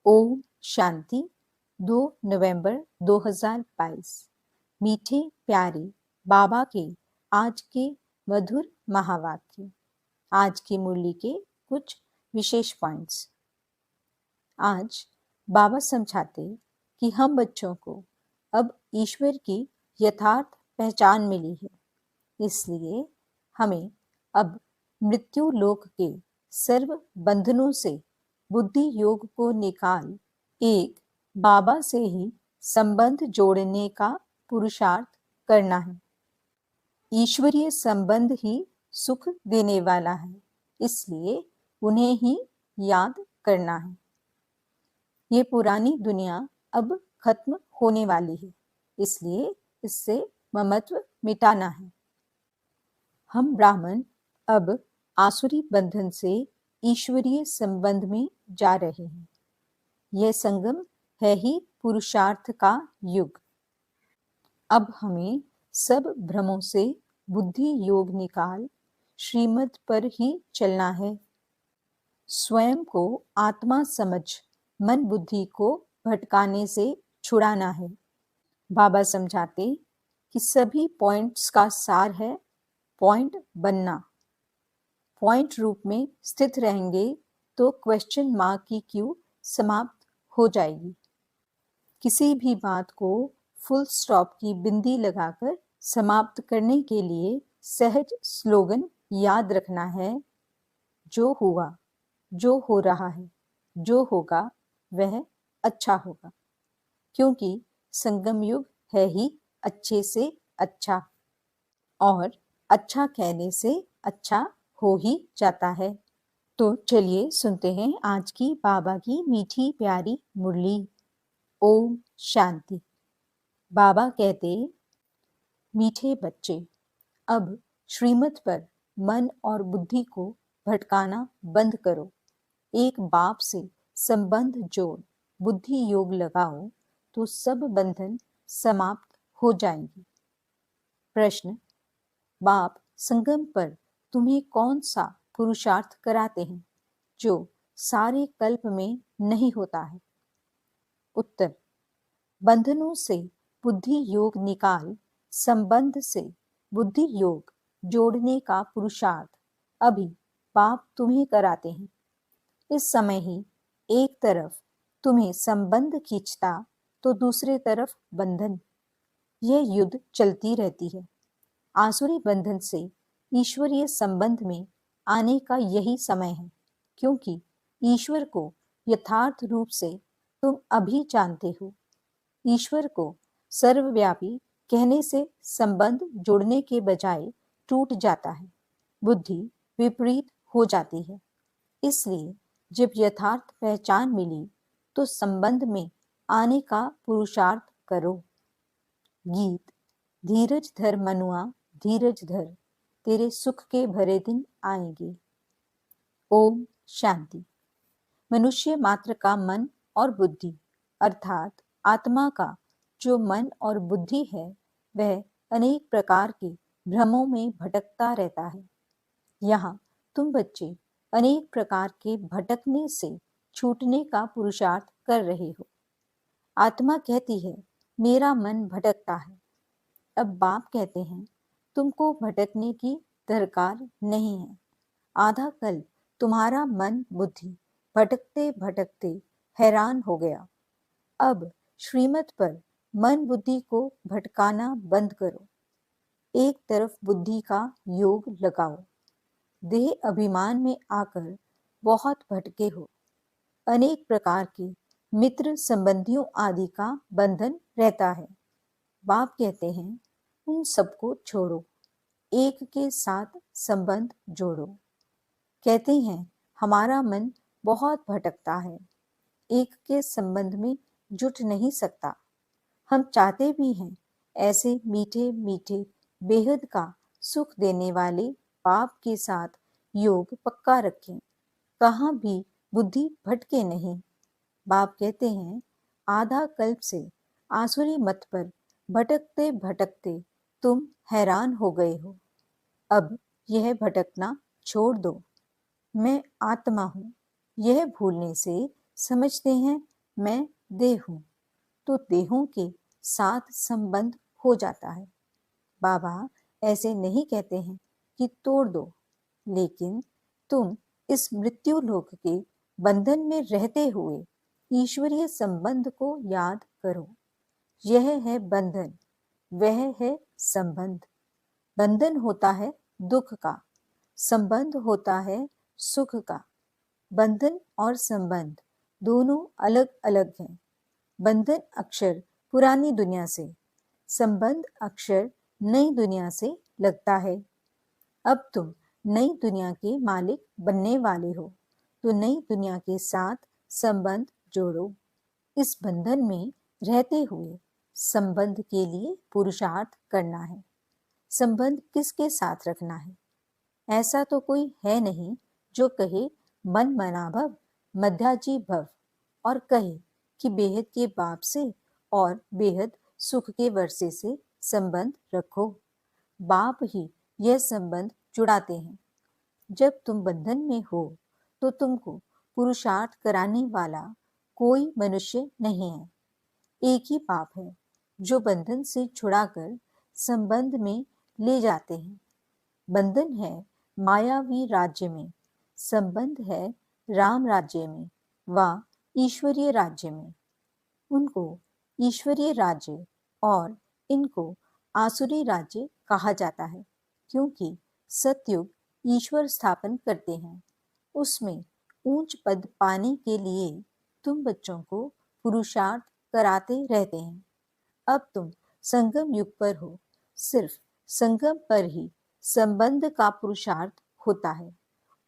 ओम शांति। 2 नवंबर 2022। मीठे प्यारे बाबा के आज के मधुर महावाक्य। आज की मुरली के कुछ विशेष पॉइंट्स। आज बाबा समझाते कि हम बच्चों को अब ईश्वर की यथार्थ पहचान मिली है, इसलिए हमें अब मृत्यु लोक के सर्व बंधनों से बुद्धि योग को निकाल एक बाबा से ही संबंध जोड़ने का पुरुषार्थ करना है। ईश्वरीय संबंध ही सुख देने वाला है, इसलिए उन्हें ही याद करना है। ये पुरानी दुनिया अब खत्म होने वाली है, इसलिए इससे ममत्व मिटाना है। हम ब्राह्मण अब आसुरी बंधन से ईश्वरीय संबंध में जा रहे हैं। यह संगम है ही पुरुषार्थ का युग। अब हमें सब भ्रमों से बुद्धि योग निकाल श्रीमत पर ही चलना है। स्वयं को आत्मा समझ मन बुद्धि को भटकाने से छुड़ाना है। बाबा समझाते कि सभी पॉइंट्स का सार है पॉइंट बनना। पॉइंट रूप में स्थित रहेंगे तो क्वेश्चन मार्क की क्यू समाप्त हो जाएगी। किसी भी बात को फुल स्टॉप की बिंदी लगाकर समाप्त करने के लिए सहज स्लोगन याद रखना है, जो हुआ, जो हो रहा है, जो होगा वह अच्छा होगा, क्योंकि संगम युग है ही अच्छे से अच्छा, और अच्छा कहने से अच्छा हो ही जाता है। तो चलिए सुनते हैं आज की बाबा की मीठी प्यारी मुरली। ओम शांति। बाबा कहते, मीठे बच्चे, अब श्रीमत पर मन और बुद्धि को भटकाना बंद करो। एक बाप से संबंध जोड़ बुद्धि योग लगाओ तो सब बंधन समाप्त हो जाएंगे। प्रश्न, बाप संगम पर तुम्हें कौन सा पुरुषार्थ कराते हैं जो सारे कल्प में नहीं होता है? उत्तर, बंधनों से बुद्धि योग निकाल संबंध से बुद्धि योग जोड़ने का पुरुषार्थ अभी बाप तुम्हें कराते हैं। इस समय ही एक तरफ तुम्हें संबंध खींचता तो दूसरे तरफ बंधन। यह युद्ध चलती रहती है। आसुरी बंधन से ईश्वरीय संबंध में आने का यही समय है, क्योंकि ईश्वर को यथार्थ रूप से तुम अभी जानते हो। ईश्वर को सर्वव्यापी कहने से संबंध जोड़ने के बजाय टूट जाता है, बुद्धि विपरीत हो जाती है। इसलिए जब यथार्थ पहचान मिली तो संबंध में आने का पुरुषार्थ करो। गीत, धीरज धर मनुआ धीरज धर, तेरे सुख के भरे दिन आएंगे। ओम शांति। मनुष्य मात्र का मन और बुद्धि अर्थात आत्मा का जो मन और बुद्धि है वह अनेक प्रकार के भ्रमों में भटकता रहता है। यहाँ तुम बच्चे अनेक प्रकार के भटकने से छूटने का पुरुषार्थ कर रहे हो। आत्मा कहती है मेरा मन भटकता है। अब बाप कहते हैं तुमको भटकने की दरकार नहीं है। आधा कल तुम्हारा मन बुद्धि भटकते भटकते हैरान हो गया। अब श्रीमत पर मन बुद्धि को भटकाना बंद करो। एक तरफ बुद्धि का योग लगाओ। देह अभिमान में आकर बहुत भटके हो। अनेक प्रकार के मित्र संबंधियों आदि का बंधन रहता है। बाप कहते हैं उन सबको छोड़ो, एक के साथ संबंध जोड़ो। कहते हैं हमारा मन बहुत भटकता है, एक के संबंध में जुट नहीं सकता। हम चाहते भी हैं ऐसे मीठे मीठे बेहद का सुख देने वाले बाप के साथ योग पक्का रखें, कहाँ भी बुद्धि भटके नहीं। बाप कहते हैं आधा कल्प से आसुरी मत पर भटकते भटकते तुम हैरान हो गए हो। अब यह भटकना छोड़ दो। मैं आत्मा हूँ, यह भूलने से समझते हैं मैं देह हूँ, तो देहों के साथ संबंध हो जाता है। बाबा ऐसे नहीं कहते हैं कि तोड़ दो, लेकिन तुम इस मृत्यु लोक के बंधन में रहते हुए ईश्वरीय संबंध को याद करो। यह है बंधन, वह है संबंध। बंधन होता है दुख का, संबंध होता है सुख का। बंधन और संबंध दोनों अलग अलग हैं। बंधन अक्षर पुरानी दुनिया से, संबंध अक्षर नई दुनिया से लगता है। अब तुम नई दुनिया के मालिक बनने वाले हो, तो नई दुनिया के साथ संबंध जोड़ो। इस बंधन में रहते हुए संबंध के लिए पुरुषार्थ करना है। संबंध किसके साथ रखना है? ऐसा तो कोई है नहीं जो कहे मन मना भव, मध्याजी भव, और कहे कि बेहद के बाप से और बेहद सुख के वर्षे से संबंध रखो। बाप ही यह संबंध जुड़ाते हैं। जब तुम बंधन में हो तो तुमको पुरुषार्थ कराने वाला कोई मनुष्य नहीं है। एक ही बाप है जो बंधन से छुड़ाकर संबंध में ले जाते हैं। बंधन है मायावी राज्य में, संबंध है राम राज्य में व ईश्वरीय राज्य में। उनको ईश्वरीय राज्य और इनको आसुरी राज्य कहा जाता है, क्योंकि सतयुग ईश्वर स्थापन करते हैं। उसमें ऊंच पद पाने के लिए तुम बच्चों को पुरुषार्थ कराते रहते हैं। अब तुम संगम युग पर हो, सिर्फ संगम पर ही संबंध का पुरुषार्थ होता है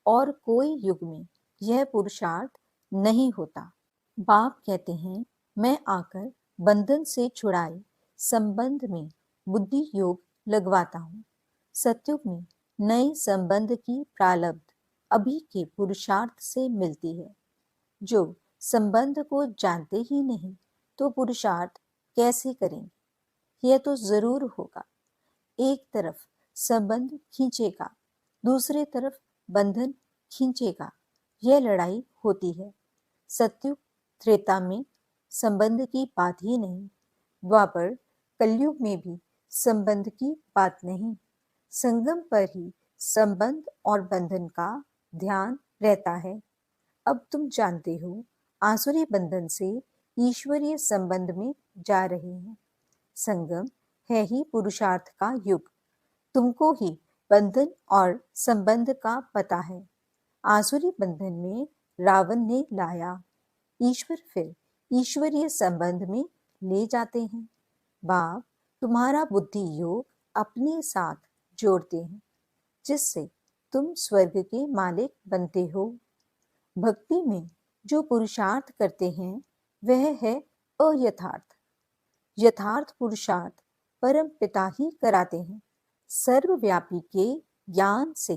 और कोई युग में यह पुरुषार्थ नहीं होता। बाप कहते हैं, मैं आकर बंधन से छुड़ाए संबंध में बुद्धि योग लगवाता हूँ। सतयुग में नए संबंध की प्रारब्ध अभी के पुरुषार्थ से मिलती है। जो संबंध को जानते ही नहीं तो पुरुषार्थ कैसे करेंगे? यह तो जरूर होगा। एक तरफ संबंध खींचेगा, दूसरे तरफ बंधन खींचेगा, यह लड़ाई होती है। सतयुग त्रेता में संबंध की बात ही नहीं, द्वापर कलयुग में भी संबंध की बात नहीं। संगम पर ही संबंध और बंधन का ध्यान रहता है। अब तुम जानते हो, आसुरी बंधन से ईश्वरीय संबंध में जा रहे हैं। संगम है ही पुरुषार्थ का युग। तुमको ही बंधन और संबंध का पता है। आसुरी बंधन में रावण ने लाया, ईश्वर फिर ईश्वरीय संबंध में ले जाते हैं। बाप तुम्हारा बुद्धि योग अपने साथ जोड़ते हैं, जिससे तुम स्वर्ग के मालिक बनते हो। भक्ति में जो पुरुषार्थ करते हैं वह है अयथार्थ। यथार्थ पुरुषार्थ परम पिता ही कराते हैं। सर्वव्यापी के ज्ञान से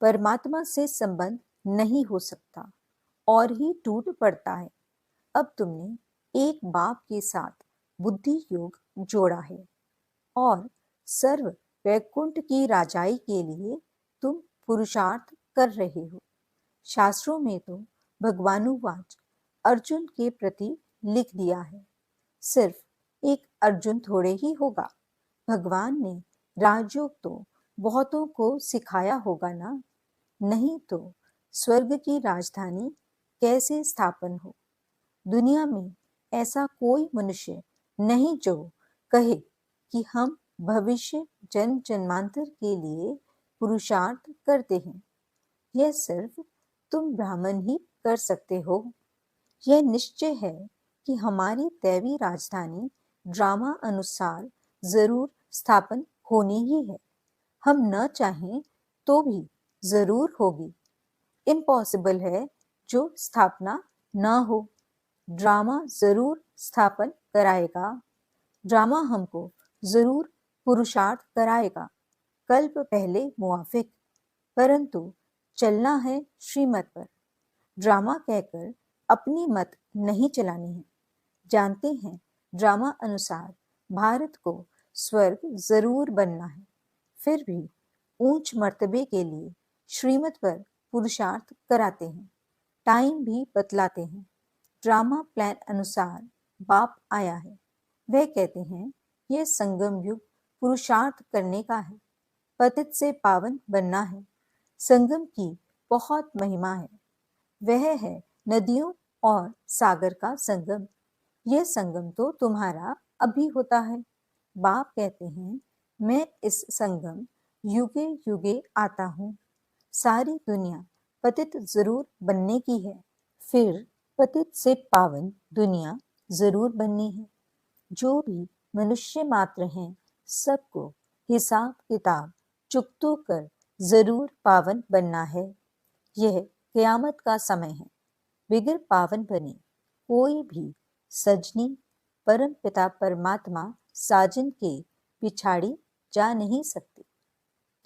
परमात्मा से संबंध नहीं हो सकता और ही टूट पड़ता है। अब तुमने एक बाप के साथ बुद्धि योग जोड़ा है और सर्व वैकुंठ की राजाई के लिए तुम पुरुषार्थ कर रहे हो। शास्त्रों में तो भगवानुवाच अर्जुन के प्रति लिख दिया है। सिर्फ एक अर्जुन थोड़े ही होगा। भगवान ने राजयोग तो बहुतों को सिखाया होगा ना, नहीं तो स्वर्ग की राजधानी कैसे स्थापन हो। दुनिया में ऐसा कोई मनुष्य नहीं जो कहे कि हम भविष्य जन्म जन्मांतर के लिए पुरुषार्थ करते हैं। यह सिर्फ तुम ब्राह्मण ही कर सकते हो। यह निश्चय है कि हमारी दैवी राजधानी ड्रामा अनुसार जरूर स्थापन होनी ही है। हम न चाहें तो भी जरूर होगी। इम्पॉसिबल है जो स्थापना न हो। ड्रामा जरूर स्थापन कराएगा। ड्रामा हमको जरूर पुरुषार्थ कराएगा, कल्प पहले मुआफिक, परंतु चलना है श्रीमत पर। ड्रामा कहकर अपनी मत नहीं चलानी है। जानते हैं ड्रामा अनुसार भारत को स्वर्ग जरूर बनना है, फिर भी ऊंच मर्तबे के लिए श्रीमत पर पुरुषार्थ कराते हैं। टाइम भी बतलाते हैं। ड्रामा प्लान अनुसार बाप आया है। वह कहते हैं यह संगम युग पुरुषार्थ करने का है, पतित से पावन बनना है। संगम की बहुत महिमा है। वह है नदियों और सागर का संगम। यह संगम तो तुम्हारा अभी होता है। बाप कहते हैं मैं इस संगम युगे युगे आता हूँ। सारी दुनिया पतित जरूर बनने की है, फिर पतित से पावन दुनिया जरूर बननी है। जो भी मनुष्य मात्र हैं, सबको हिसाब किताब चुकतो कर जरूर पावन बनना है। यह क़यामत का समय है। बिगर पावन बने कोई भी सजनी परम पिता परमात्मा साजन के पिछाड़ी जा नहीं सकती।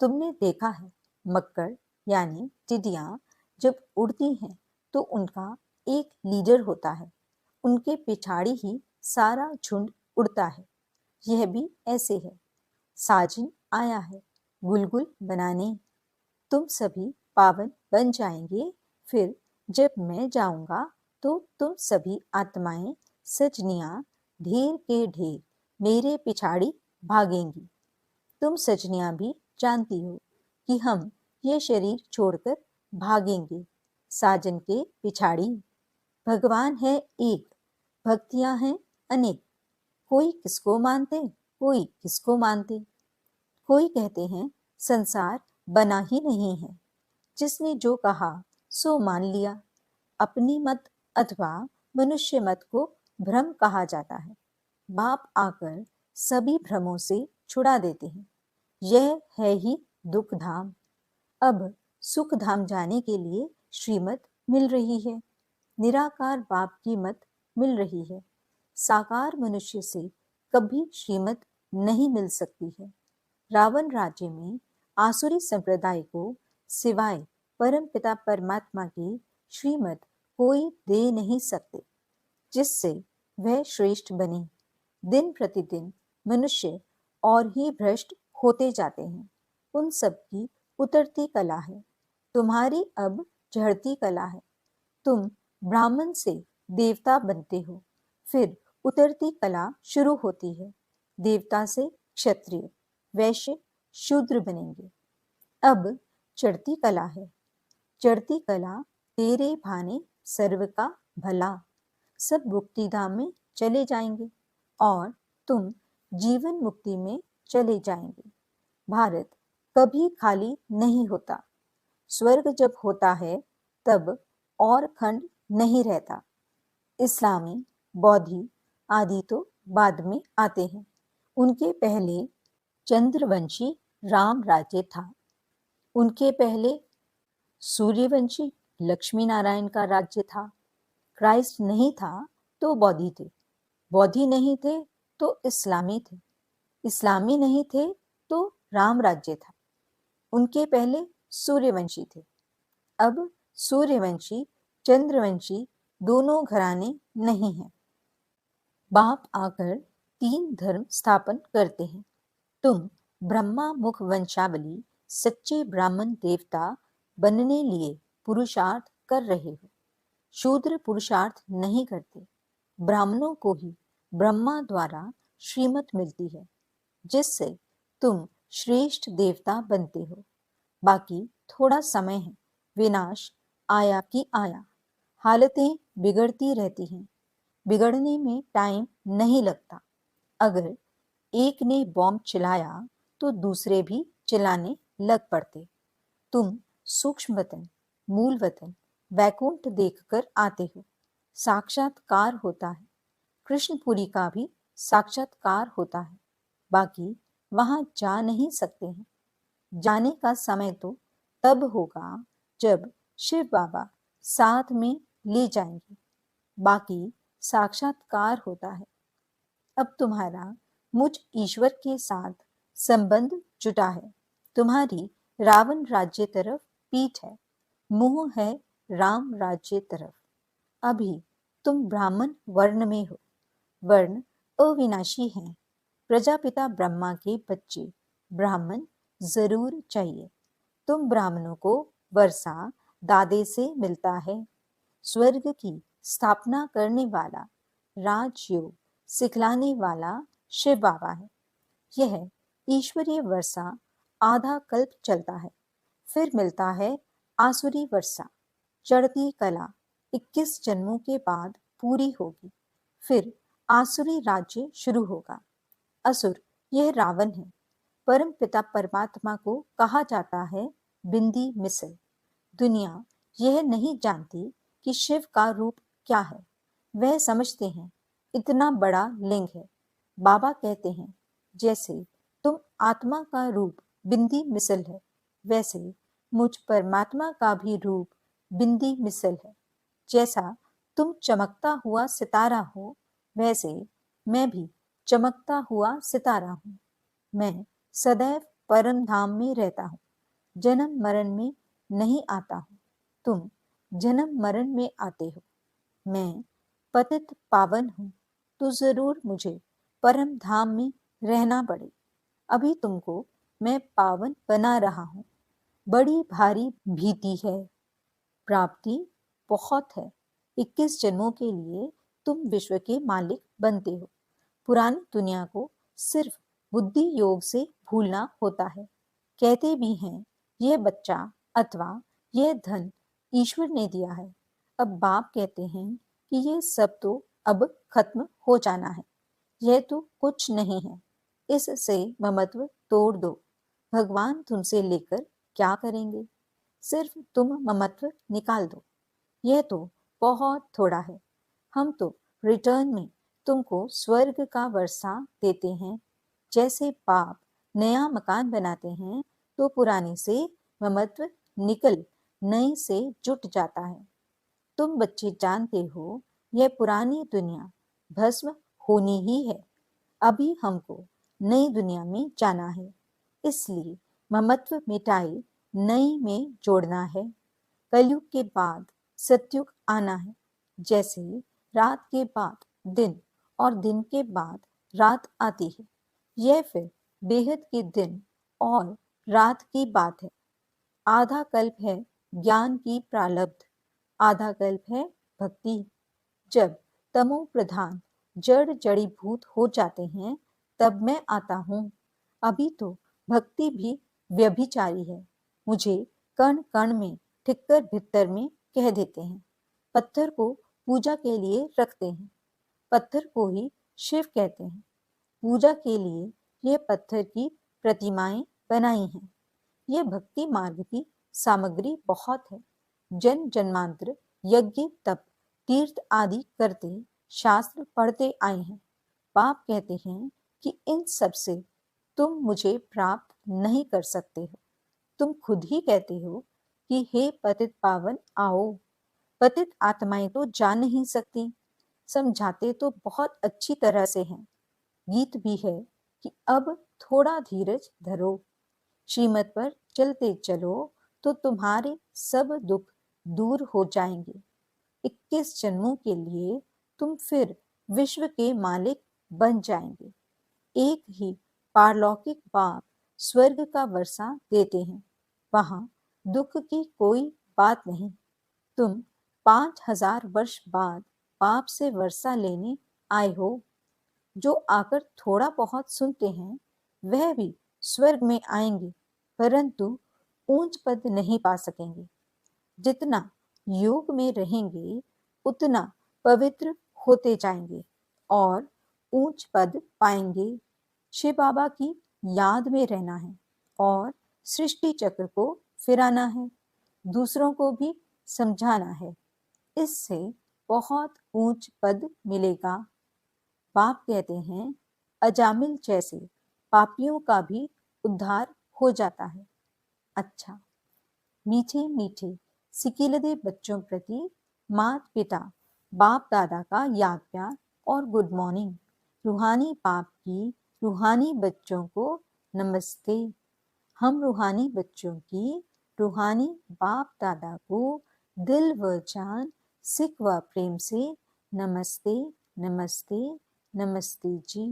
तुमने देखा है मक्कड़ यानी टिड्डियां जब उड़ती हैं तो उनका एक लीडर होता है, उनके पिछाड़ी ही सारा झुंड उड़ता है। यह भी ऐसे है। साजन आया है गुलगुल बनाने। तुम सभी पावन बन जाएंगे, फिर जब मैं जाऊंगा तो तुम सभी आत्माएं सजनियां ढेर के ढेर मेरे पिछाड़ी भागेंगी। तुम सजनियां भी जानती हो कि हम ये शरीर छोड़कर भागेंगे साजन के पिछाड़ी। भगवान है एक, भक्तियां हैं अनेक। कोई किसको मानते, कोई किसको मानते। कोई कहते हैं संसार बना ही नहीं है, जिसने जो कहा सो मान लिया। अपनी मत अथवा मनुष्य मत को भ्रम कहा जाता है। बाप आकर सभी भ्रमों से छुड़ा देते हैं। यह है ही दुख धाम। अब सुख धाम जाने के लिए श्रीमत मिल रही है। निराकार बाप की मत मिल रही है। साकार मनुष्य से कभी श्रीमत नहीं मिल सकती है। रावण राज्य में आसुरी संप्रदाय को सिवाय परम पिता परमात्मा की श्रीमत कोई दे नहीं सकते, जिससे वह श्रेष्ठ बने। दिन प्रतिदिन मनुष्य और ही भ्रष्ट होते जाते हैं। उन सब की उतरती कला है। तुम्हारी अब चढ़ती कला है। तुम ब्राह्मण से देवता बनते हो, फिर उतरती कला शुरू होती है। देवता से क्षत्रिय, वैश्य, शूद्र बनेंगे। अब चढ़ती कला है। चढ़ती कला तेरे भाने सर्व का भला। सब मुक्तिधाम में चले जाएंगे और तुम जीवन मुक्ति में चले जाएंगे। भारत कभी खाली नहीं होता। स्वर्ग जब होता है तब और खंड नहीं रहता। इस्लामी, बौद्धि आदि तो बाद में आते हैं। उनके पहले चंद्रवंशी राम राज्य था। उनके पहले सूर्यवंशी लक्ष्मी नारायण का राज्य था। क्राइस्ट नहीं था तो बौद्धि थे, बौद्धि नहीं थे तो इस्लामी थे, इस्लामी नहीं थे तो राम राज्य था। उनके पहले सूर्यवंशी थे। अब सूर्यवंशी चंद्रवंशी दोनों घराने नहीं हैं। बाप आकर 3 धर्म स्थापन करते हैं। तुम ब्रह्मा मुख वंशावली सच्चे ब्राह्मण देवता बनने लिए पुरुषार्थ कर रहे हो। शूद्र पुरुषार्थ नहीं करते। ब्राह्मणों को ही ब्रह्मा द्वारा श्रीमत मिलती है, जिससे तुम श्रेष्ठ देवता बनते हो। बाकी थोड़ा समय है। विनाश आया कि आया। हालतें बिगड़ती रहती हैं। बिगड़ने में टाइम नहीं लगता। अगर एक ने बॉम्ब चलाया तो दूसरे भी चलाने लग पड़ते। तुम सूक्ष्म वतन, मूल वतन, वैकुंठ देखकर आते हो। साक्षात्कार होता है। कृष्णपुरी का भी साक्षात्कार होता है। बाकी वहां जा नहीं सकते हैं। जाने का समय तो तब होगा जब शिव बाबा साथ में ले जाएंगे। बाकी साक्षात्कार होता है। अब तुम्हारा मुझ ईश्वर के साथ संबंध जुटा है। तुम्हारी रावण राज्य तरफ पीठ है, मुंह है राम राज्य तरफ। अभी तुम ब्राह्मण वर्ण में हो। वर्ण अविनाशी है। प्रजापिता ब्रह्मा के बच्चे ब्राह्मण जरूर चाहिए। तुम ब्राह्मणों को वर्षा दादे से मिलता है। स्वर्ग की स्थापना करने वाला, राजयोग सिखलाने वाला शिव बाबा है। यह ईश्वरीय वर्षा आधा कल्प चलता है, फिर मिलता है आसुरी वर्षा। चढ़ती कला 21 जन्मों के बाद पूरी होगी, फिर आसुरी राज्य शुरू होगा। असुर यह रावण है। परम पिता परमात्मा को कहा जाता है बिंदी मिसल। दुनिया यह नहीं जानती कि शिव का रूप क्या है। वह समझते हैं इतना बड़ा लिंग है। बाबा कहते हैं जैसे तुम आत्मा का रूप बिंदी मिसल है, वैसे मुझ परमात्मा का भी रूप बिंदी मिसल है। जैसा तुम चमकता हुआ सितारा हो, वैसे मैं भी चमकता हुआ सितारा हूँ। मैं सदैव परम धाम में रहता हूँ, जन्म मरण में नहीं आता हूँ। तुम जन्म मरण में आते हो। मैं पतित पावन हूँ, तो जरूर मुझे परम धाम में रहना पड़े। अभी तुमको मैं पावन बना रहा हूँ। बड़ी भारी भीति है, प्राप्ति बहुत है। 21 जन्मों के लिए तुम विश्व के मालिक बनते हो। पुरानी दुनिया को सिर्फ बुद्धि योग से भूलना होता है। कहते भी हैं यह बच्चा अथवा यह धन ईश्वर ने दिया है। अब बाप कहते हैं कि यह सब तो अब खत्म हो जाना है, यह तो कुछ नहीं है, इससे ममत्व तोड़ दो। भगवान तुमसे लेकर क्या करेंगे? सिर्फ तुम ममत्व निकाल दो। यह तो बहुत थोड़ा है। हम तो रिटर्न में तुमको स्वर्ग का वर्षा देते हैं। जैसे बाप नया मकान बनाते हैं तो पुराने से ममत्व निकल नए से जुट जाता है। तुम बच्चे जानते हो यह पुरानी दुनिया भस्म होनी ही है। अभी हमको नई दुनिया में जाना है, इसलिए ममत्व मिटाई नई में जोड़ना है। कलयुग के बाद सतयुग आना है। जैसे रात के बाद दिन और दिन के बाद रात आती है, यह फिर बेहद के दिन और रात की बात है। आधा कल्प है ज्ञान की प्रालब्ध, आधा कल्प है भक्ति। जब तमो प्रधान जड़ जड़ीभूत हो जाते हैं तब मैं आता हूँ। अभी तो भक्ति भी व्यभिचारी है। मुझे कण कण में ठिक्कर भित्तर में कह देते हैं। पत्थर को पूजा के लिए रखते हैं। पत्थर को ही शिव कहते हैं। पूजा के लिए ये पत्थर की प्रतिमाएं बनाई हैं। यह भक्ति मार्ग की सामग्री बहुत है। जन जन्मांतर यज्ञ तप तीर्थ आदि करते शास्त्र पढ़ते आए हैं। बाप कहते हैं कि इन सब से तुम मुझे प्राप्त नहीं कर सकते हो। तुम खुद ही कहते हो कि हे पतित पावन आओ। पतित आत्माएं तो जा नहीं सकती। समझाते तो बहुत अच्छी तरह से हैं। गीत भी है कि अब थोड़ा धीरज धरो, श्रीमत पर चलते चलो तो तुम्हारे सब दुख दूर हो जाएंगे। 21 जन्मों के लिए तुम फिर विश्व के मालिक बन जाएंगे। एक ही पारलौकिक बाप स्वर्ग का वर्षा देते हैं। वहां दुख की कोई बात नहीं। तुम 5000 वर्ष बाद बाप से वर्षा लेने आए हो। जो आकर थोड़ा बहुत सुनते हैं वह भी स्वर्ग में आएंगे, परंतु ऊंच पद नहीं पा सकेंगे। जितना योग में रहेंगे उतना पवित्र होते जाएंगे और ऊंच पद पाएंगे। शिव बाबा की याद में रहना है और सृष्टि चक्र को फिराना है, दूसरों को भी समझाना है। इससे बहुत ऊंच पद मिलेगा। बाप कहते हैं अजामिल जैसे पापियों का भी उद्धार हो जाता है। अच्छा, मीठे मीठे सिकिलदे बच्चों प्रति माता पिता बाप दादा का याद प्यार और गुड मॉर्निंग। रूहानी बाप की रूहानी बच्चों को नमस्ते। हम रूहानी बच्चों की रूहानी बाप दादा को दिल व जान सिक व प्रेम से नमस्ते नमस्ते नमस्ते जी।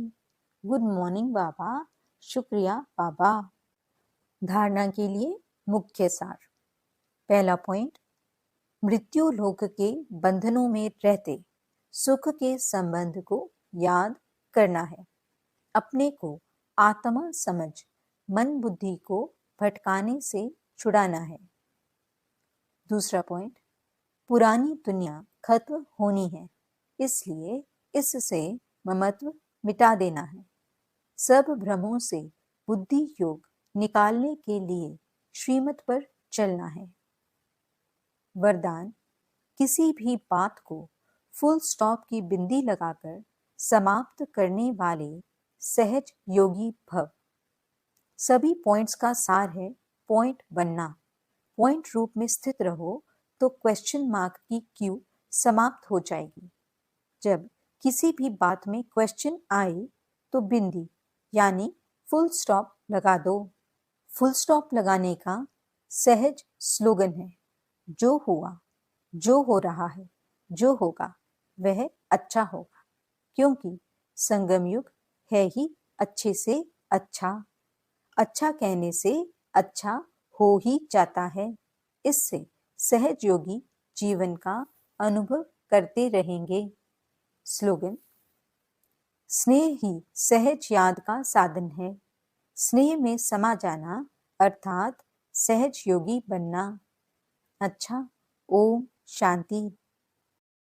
गुड मॉर्निंग बाबा। शुक्रिया बाबा। धारणा के लिए मुख्य सार। पहला पॉइंट, मृत्यु लोक के बंधनों में रहते सुख के संबंध को याद करना है। अपने को आत्मा समझ मन बुद्धि को भटकाने से छुड़ाना है। दूसरा पॉइंट, पुरानी दुनिया खत्म होनी है, इसलिए इससे ममत्व मिटा देना है। सब भ्रमों से बुद्धि योग निकालने के लिए श्रीमत पर चलना है। वरदान, किसी भी बात को फुल स्टॉप की बिंदी लगाकर समाप्त करने वाले सहज योगी भव। सभी पॉइंट्स का सार है पॉइंट बनना। पॉइंट रूप में स्थित रहो तो क्वेश्चन मार्क की क्यू समाप्त हो जाएगी। जब किसी भी बात में क्वेश्चन आए तो बिंदी यानी फुल स्टॉप लगा दो। फुल स्टॉप लगाने का सहज स्लोगन है, जो हुआ, जो हो रहा है, जो होगा वह अच्छा होगा, क्योंकि संगम युग है ही अच्छे से अच्छा। अच्छा कहने से अच्छा हो ही जाता है। इससे सहज योगी जीवन का अनुभव करते रहेंगे। स्लोगन, स्नेह ही सहज याद का साधन है। स्नेह में समा जाना अर्थात सहज योगी बनना। अच्छा, ओम शांति।